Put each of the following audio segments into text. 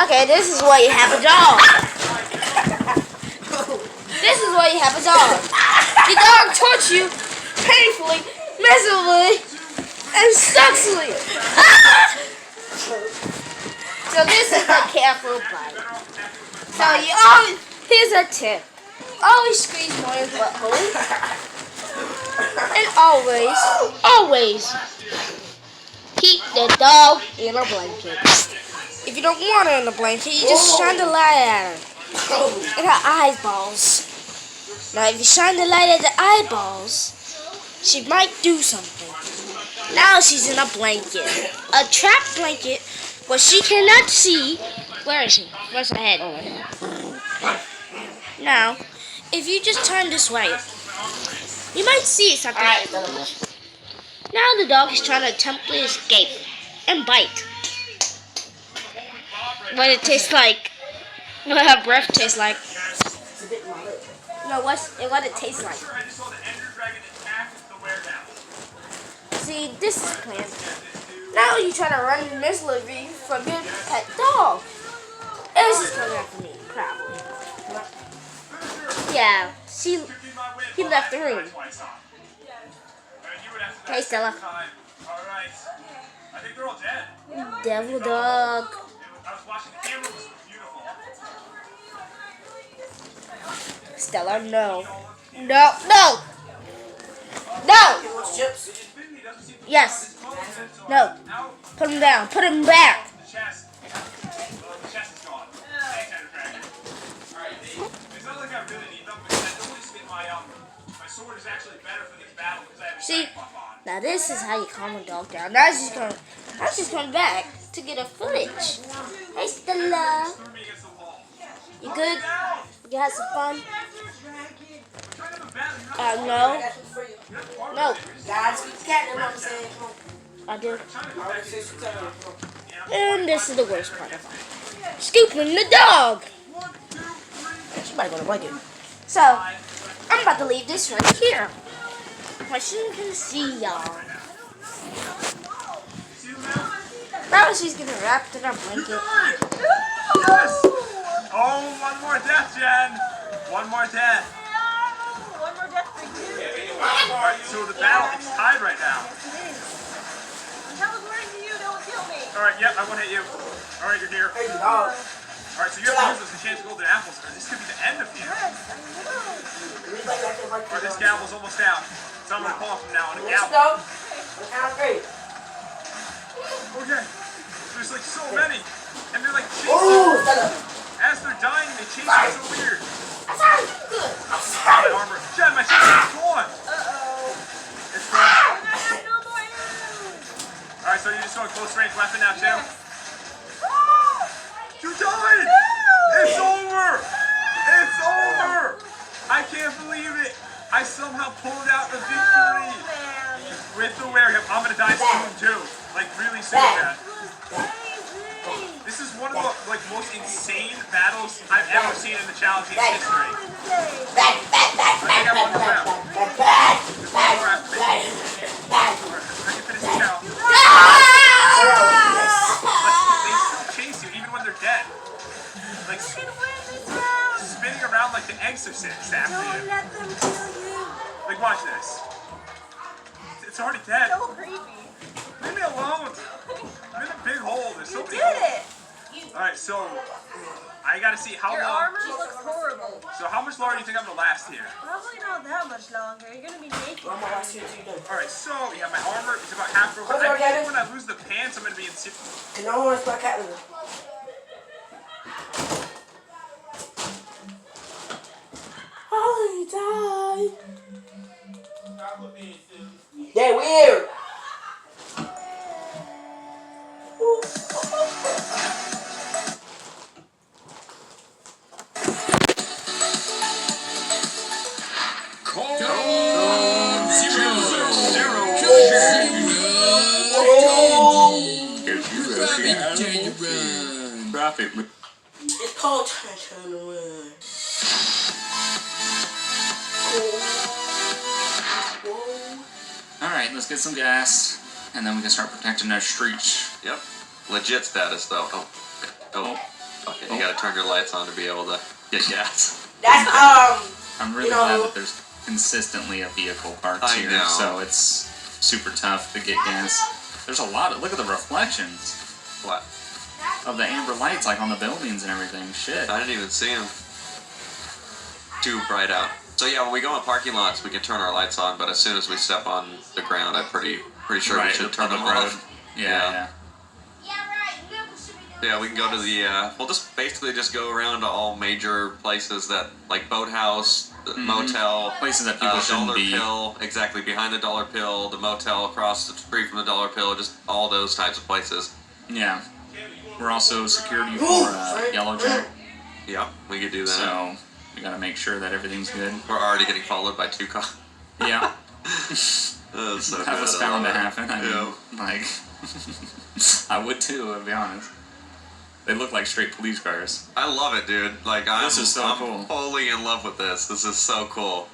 Okay, this is why you have a dog. This is why you have a dog. The dog tortures you painfully, miserably, and successfully. So this is the careful bite. So you always, here's a tip. Always squeeze Moira's butthole. And always keep the dog in a blanket. If you don't want her in a blanket, you just shine the light at her. In her eyeballs. Now if you shine the light at the eyeballs, she might do something. Now she's in a blanket. A trap blanket where she cannot see. Where is she? Where's her head? Now, if you just turn this way, you might see something. Now the dog is trying to attempt to escape and bite. What it tastes like. What her breath tastes like. No, what it tastes like. See, this is planned. Now you try to run miserably from your pet dog. This is coming after me, probably. Yeah, he left the room. Hey, Stella. Devil dog. Stella, no. No, no! No! Yes. No. Put him down. Put him back. See, now this is how you calm a dog down. Now she's coming back to get a footage. Hey, Stella. You good? You had some fun? No. No. I do. And this is the worst part of it. Scooping the dog. She might go to blanket. So, I'm about to leave this right here. My she can see y'all. Now she's getting wrapped in her blanket. Yes! Oh, one more death, Jen. One more death. One more death for you. Alright, so the battle is tied right now. Teleporting to you, don't kill me. Alright, yep, I won't hit you. Alright, you're here. Alright, so you have to use this to chance golden apples, because this could be the end of you. Alright, this gavel's almost down. So I'm going to call from now on a gavel. Okay. There's like so many. And they're like chasing. As they're dying, they chase you so weird. I'm sorry. Good. I'm My armor. Jen, my shot's gone. It's gone. No more arrows. Alright, so you're just going close range weapon now too? You died! It's over! It's over! I can't believe it! I somehow pulled out the victory! With the werewolf. I'm gonna die soon too. Like really soon, man. This is one of the most insane battles I've ever seen in the challenge history. I think I won the round. There's one more after me. Alright, I can finish this now. They still chase you even when they're dead. Like spinning around like the exorcist after you. Let them kill you. Like watch this. It's already dead. So creepy. Leave me alone. I'm in a big hole. There's so You big. did it. Alright, so I gotta see how Your long. armor looks horrible. So how much longer do you think I'm gonna last here? Probably not that much longer. You're gonna be naked. Alright, so yeah, my armor is about half broken. I think when I lose the pants, I'm gonna be in. Oh, he died. They're weird. It's called turn around. Alright, let's get some gas, and then we can start protecting our streets. Yep. Legit status though. Oh. Yeah, you gotta turn your lights on to be able to get gas. That's I'm really You know- glad that there's consistently a vehicle parked I here, know. so it's super tough to get gas. There's a lot of, look at the reflections What? of the amber lights, like on the buildings and everything. Shit. I didn't even see him. Too bright out. So yeah, when we go in parking lots, we can turn our lights on, but as soon as we step on the ground, I'm pretty sure we Right, should the turn them public road. off. Yeah. Yeah, we can go to the, we'll just basically just go around to all major places that, like Boathouse, the motel, Places that people shouldn't Dollar be. Pill, exactly, behind the Dollar Pill, the motel across the street from the Dollar Pill, just all those types of places. Yeah. We're also security for Yellow Jack, Yeah, we could do that. so we gotta make sure that everything's good. We're already getting followed by 2 cars. Yeah. Oh, so That was good, I bound to love it. happen. I mean, like, I would too, to be honest. They look like straight police cars. I love it, dude. Like, This is so I'm cool. wholly in love with this. This is so cool.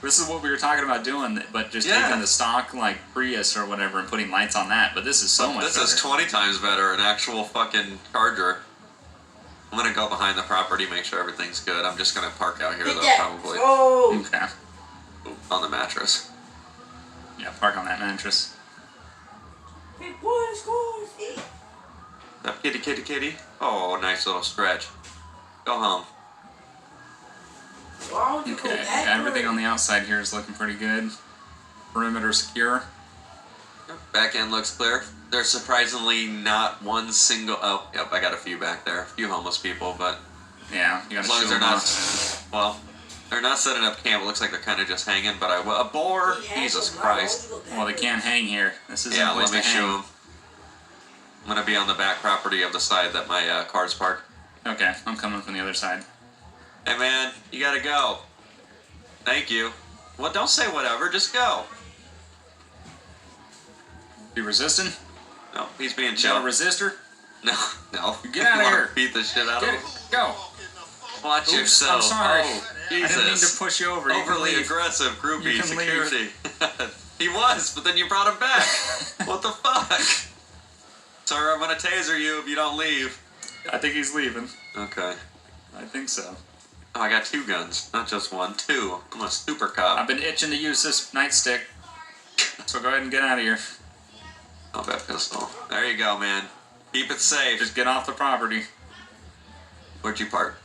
This is what we were talking about doing, but just Yeah. taking the stock, like, Prius or whatever and putting lights on that. But this is so much This better. is 20 times better, an actual fucking Charger. I'm gonna go behind the property, make sure everything's good. I'm just gonna park out here, Get though, that. probably. Oh. Okay. On the mattress. Yeah, park on that mattress. Big boy scores. Up, kitty, kitty, kitty. Oh, nice little stretch. Go home. Why would you Okay, go yeah, everything on the outside here is looking pretty good. Perimeter secure. Back end looks clear. There's surprisingly not one single. Oh, yep, I got a few back there. A few homeless people, but Yeah, you gotta as long show as they're them not. off. Well, they're not setting up camp. It looks like they're kind of just hanging, but I will. A boar? Jesus Christ. Well, they can't hang here. This isn't Yeah, a place let me to show hang. them. I'm gonna be on the back property of the side that my car's parked. Okay, I'm coming from the other side. Hey man, you gotta go. Thank you. Well, don't say whatever, just go. You resisting? No, he's being You got chill. a resistor? No, no. Get outta You wanna here. Beat the shit out Get of it. him. Go. Watch Oops, yourself. I'm sorry. Oh, I didn't mean to Jesus. push you over. You can Overly leave. aggressive groupie You can security. He was, but then you brought him back. What the fuck? Sir, I'm gonna taser you if you don't leave. I think he's leaving. Okay. I think so. Oh, I got 2 guns, not just 1. 2. I'm a super cop. I've been itching to use this nightstick. So go ahead and get out of here. I'll bet pistol. There you go, man. Keep it safe. Just get off the property. Where'd you park?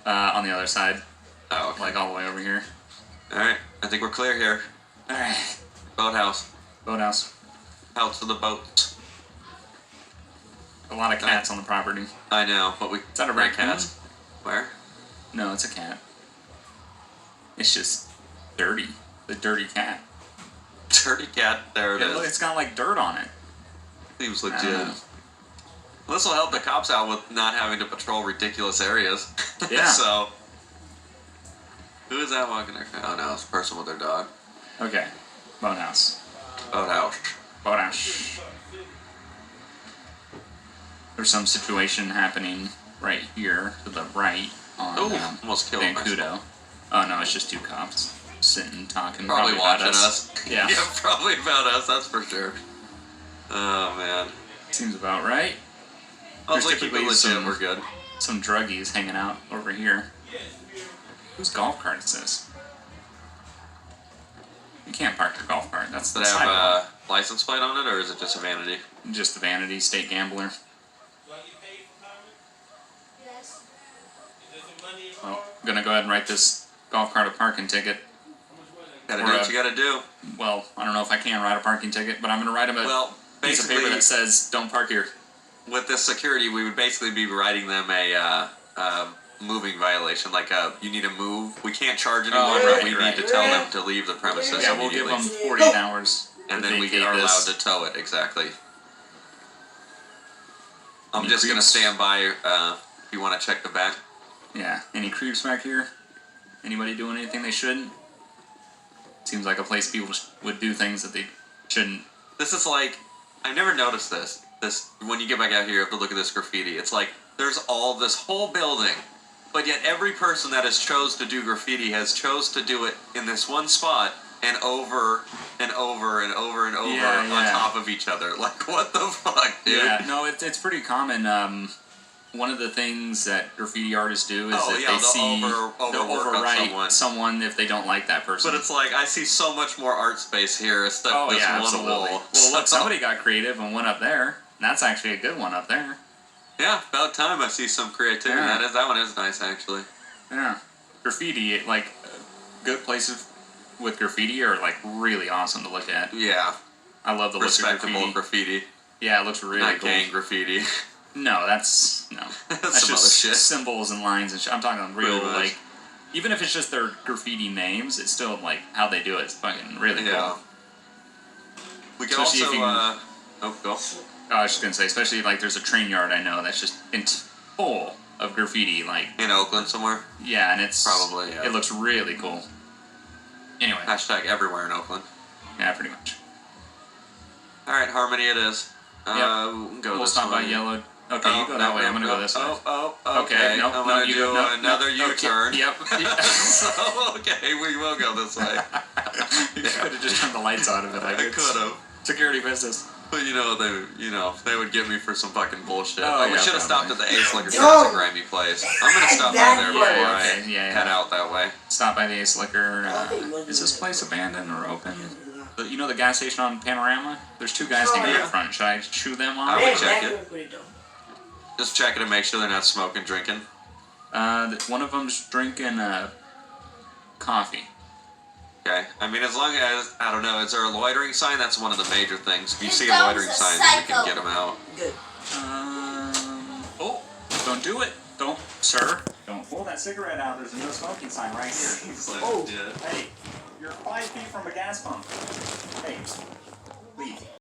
On the other side. Oh, okay. Like all the way over here. Alright, I think we're clear here. Alright. Boathouse. Boathouse. Out to the boats. A lot of cats on the property. I know, but we. Is that a raccoon? cats. Where? No, it's a cat. It's just dirty. The dirty cat. Dirty cat. There it Yeah, look, is. it's got like dirt on it. Seems I legit. don't know. This will help the cops out with not having to patrol ridiculous areas. Yeah. So. Who is that walking there? Oh no, it's a person with their dog. Okay. Boathouse. Boathouse. Boathouse. There's some situation happening right here to the right on Ooh, almost killed myself. Vancudo. Oh no, it's just 2 cops sitting talking. Probably about watching us. Yeah. Yeah, probably about us, that's for sure. Oh man. Seems about right. I was There's like, keep it typically legit, some- we're good. Some druggies hanging out over here. Whose golf cart is this? You can't park your golf cart. That's the Does it have sidewalk. a license plate on it, or is it just a vanity? Just the vanity state gambler. Well, I'm gonna go ahead and write this golf cart a parking ticket. Gotta Or do a- what you gotta do. Well, I don't know if I can write a parking ticket, but I'm gonna write him a Well, piece of paper basically, that says "Don't park here." with this security, we would basically be writing them a moving violation. Like, you need to move. We can't charge anyone, Oh, but right, we right. need to tell them to leave the premises Yeah, we'll give immediately. them 48 hours. And to then we vacate are allowed this. to tow it, exactly. I'm Any just gonna creeps? stand by, if you wanna check the back. Yeah. Any creeps back here? Anybody doing anything they shouldn't? Seems like a place people would do things that they shouldn't. This is like, I've never noticed this. When you get back out here, you have to look at this graffiti. It's like, there's this whole building, but yet every person that has chose to do graffiti has chose to do it in this one spot and over and over and over and over Yeah, on yeah. top of each other. Like, what the fuck, dude? Yeah. No, it's pretty common. one of the things that graffiti artists do is Oh, if yeah, they they'll see they'll overwrite someone if they don't like that person. But it's like I see so much more art space here instead of oh this yeah, one absolutely. wall. Well, look, somebody got creative and went up there. And that's actually a good one up there. Yeah, about time I see some creativity. Yeah. That one is nice actually. Yeah, graffiti, like good places with graffiti are like really awesome to look at. Yeah, I love the look of respectable graffiti. graffiti, Yeah, it looks really not cool. gang graffiti. No, that's That's some just other shit. symbols and lines and shit. I'm talking real Pretty much. like, even if it's just their graffiti names, it's still like how they do it. It's fucking really Yeah. cool. We can Especially if also. you- Oh, go. Oh, I was just gonna say, especially like there's a train yard I know that's just full of graffiti. Like, In Oakland somewhere. yeah, and it's Probably, yeah. it looks really cool. Anyway, Hashtag everywhere in Oakland. yeah, pretty much. All right, Harmony it is. We can go We'll this stop way. by Yellow. Okay, you go that way. I'm gonna go this way. Oh, Okay, okay. no, I'm no, gonna you do go, no, another no, U-turn. Okay, yep. So, okay, we will go this way. You could have just turned the lights out of it. Like I it's could have. security business. But they would get me for some fucking bullshit. Oh, we yeah, should have stopped probably. at the Ace Liquor No. That's a Grammy place. I'm gonna stop by there before Yeah, I okay, yeah. head out that way. Stop by the Ace Liquor. Is this place abandoned or open? You know the gas station on Panorama? There's two guys standing yeah. up front. Should I chew them I on? would check it. Just check it and make sure they're not smoking, drinking. One of them's drinking coffee. Okay. I mean, as long as I don't know, is there a loitering sign? That's one of the major things. If you This see a dog's loitering a sign, then we can psycho. get them out. Good. Oh, don't do it. Don't, sir. Don't pull that cigarette out. There's a no smoking sign right here. He's like, Oh. yeah. Hey, you're 5 feet from a gas pump. Hey, leave.